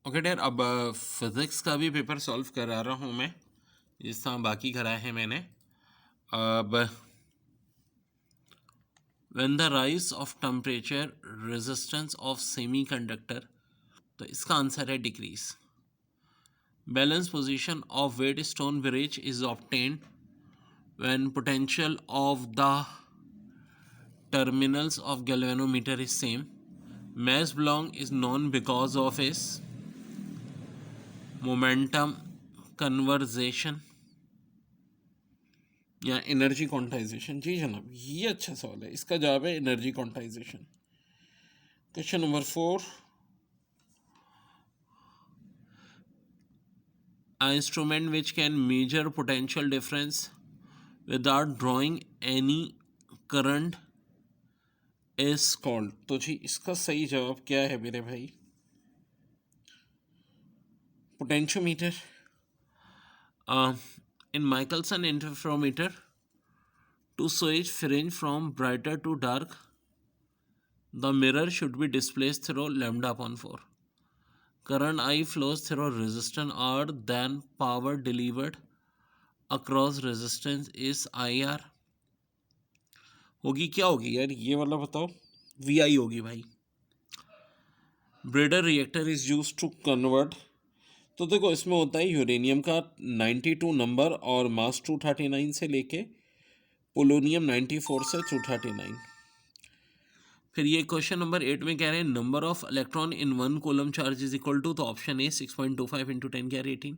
Okay dare, अब physics का भी पेपर सॉल्व करा रहा हूँ मैं, जिस तरह बाकी करा है मैंने। अब when the rise of temperature resistance of semiconductor, तो इसका आंसर है decrease. Balance position of Wheatstone bridge is obtained when potential of the terminals of galvanometer is same. Mass Planck is known because of his momentum conservation या energy quantization. जी जनाब, ये अच्छा सवाल है, इसका जवाब है energy quantization. Question number 4, an instrument which can measure potential difference without drawing any current is called। तो जी इसका सही जवाब क्या है मेरे भाई? Potentiometer. In Michelson interferometer, to switch fringe from brighter to dark, the mirror should be displaced through lambda upon 4. Current I flows through resistance R, then power delivered across resistance is IR। होगी क्या होगी यार, ये वाला बताओ। VI होगी भाई। Breeder reactor is use to convert, तो देखो इसमें होता है यूरेनियम का 92 नंबर और मास 239 से लेके पोलोनियम 94 से 239। फिर ये क्वेश्चन नंबर 8 में कह रहे हैं number of electron in 1 coulomb charge is equal to, तो ऑप्शन ए 6.25 इंटू 10 के 18।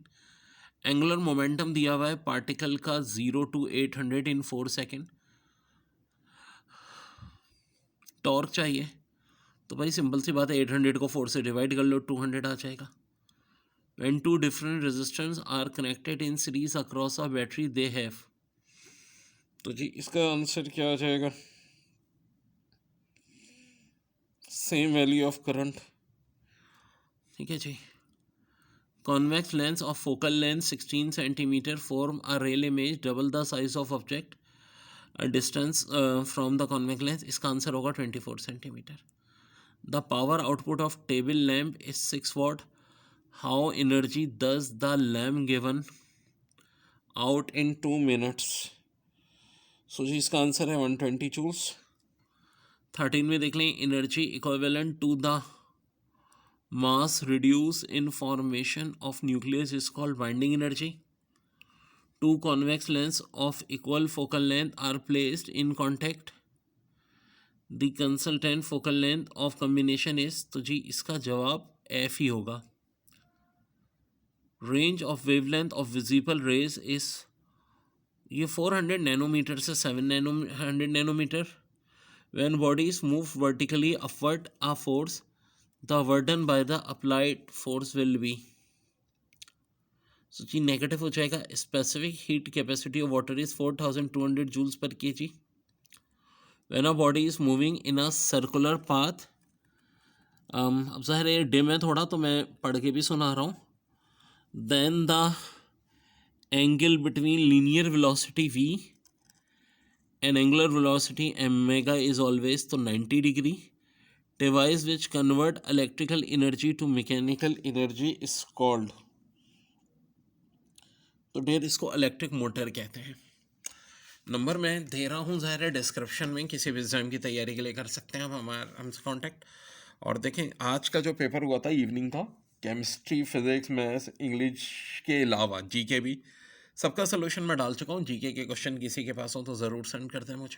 एंगुलर मोमेंटम दिया हुआ है पार्टिकल का 0 to 800 इन 4 सेकेंड। टॉर्क चाहिए, तो भाई सिंपल सी बात है, 800 को 4 से डिवाइड कर लो, 200 आ जाएगा। When two different resistors are connected in series across a battery, they have, तो जी इसका आंसर क्या आ जाएगा? Same value of current. ठीक है जी। Convex lens of focal length 16 centimeter form a real image double the size of object a distance from the convex lens। इसका answer होगा 24 centimeter। The power output of table lamp is 6 watt। How energy does the lamp given out in 2 minutes? सो जी इसका answer है 120 joules. 13 में देख लें, energy equivalent to the mass reduce in formation of nucleus is called binding energy. Two convex lens of equal focal length are placed in contact, the consultant focal length of combination is, तो जी इसका जवाब f ही होगा। Range of wavelength of visible rays is, ये 400 nanometre से 700 nanometre. When bodies move vertically upward a force, the burden by the applied force will be, so जी negative हो जाएगा। Specific heat capacity of water is 4200 joules per kg. When a body is moving in a circular path, अब ज़ाहिर है dim है थोड़ा, तो मैं पढ़ के भी सुना रहा हूँ। Then the angle between linear velocity v and angular velocity omega is always, तो 90 degree. Device which convert electrical energy to mechanical energy is called, तो डेर इसको इलेक्ट्रिक मोटर कहते हैं। नंबर मैं दे रहा हूँ, ज़ाहिर है डिस्क्रिप्शन में, किसी भी एग्जाम की तैयारी के लिए कर सकते हैं आप हमसे कांटेक्ट। और देखें आज का जो पेपर हुआ था इवनिंग था, केमिस्ट्री, फिजिक्स, मैथ्स, इंग्लिश के अलावा जीके भी, सबका सोल्यूशन मैं डाल चुका हूँ। जीके के क्वेश्चन किसी के पास हो तो ज़रूर सेंड कर दें मुझे।